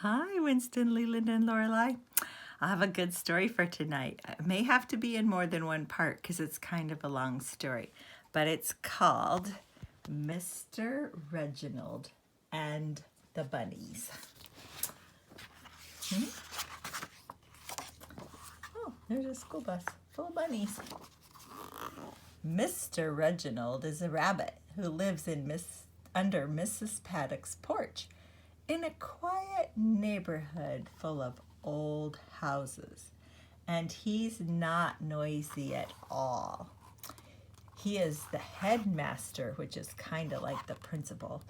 Hi, Winston, Leland, and Lorelei. I have a good story for tonight. It may have to be in more than one part because it's kind of a long story, but it's called Mr. Reginald and the Bunnies. Oh, there's a school bus full of bunnies. Mr. Reginald is a rabbit who lives under Mrs. Paddock's porch in a quiet neighborhood full of old houses. And he's not noisy at all. He is the headmaster, which is kind of like the principal,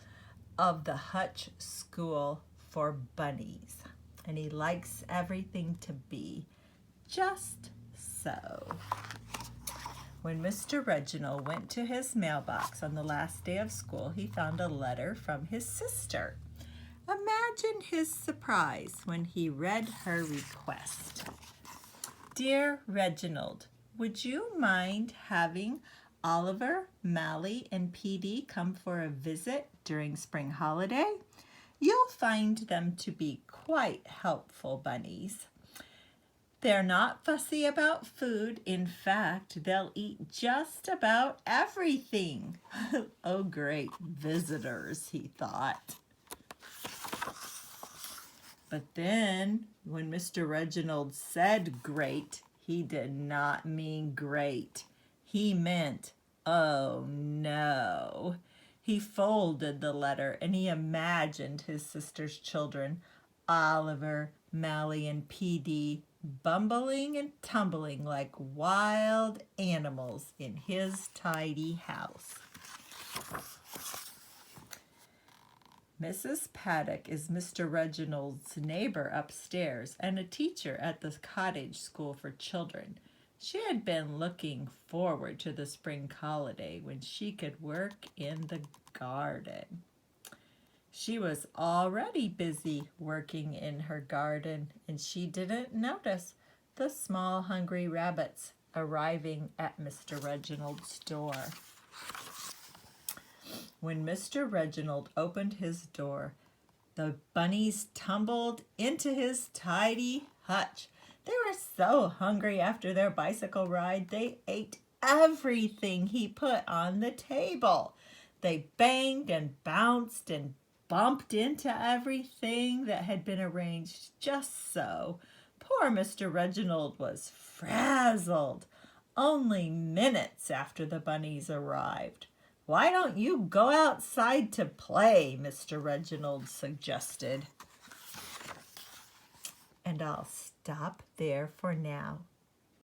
of the Hutch School for Bunnies. And he likes everything to be just so. When Mr. Reginald went to his mailbox on the last day of school, he found a letter from his sister. Imagine his surprise when he read her request. Dear Reginald, would you mind having Oliver, Mally, and PD come for a visit during spring holiday? You'll find them to be quite helpful bunnies. They're not fussy about food. In fact, they'll eat just about everything. Oh, great visitors, he thought. But then, when Mr. Reginald said great, he did not mean great. He meant, oh no. He folded the letter and he imagined his sister's children, Oliver, Mally, and PD, bumbling and tumbling like wild animals in his tidy house. Mrs. Paddock is Mr. Reginald's neighbor upstairs and a teacher at the cottage school for children. She had been looking forward to the spring holiday when she could work in the garden. She was already busy working in her garden, and she didn't notice the small hungry rabbits arriving at Mr. Reginald's door. When Mr. Reginald opened his door, the bunnies tumbled into his tidy hutch. They were so hungry after their bicycle ride, they ate everything he put on the table. They banged and bounced and bumped into everything that had been arranged just so. Poor Mr. Reginald was frazzled only minutes after the bunnies arrived. Why don't you go outside to play? Mr. Reginald suggested. And I'll stop there for now.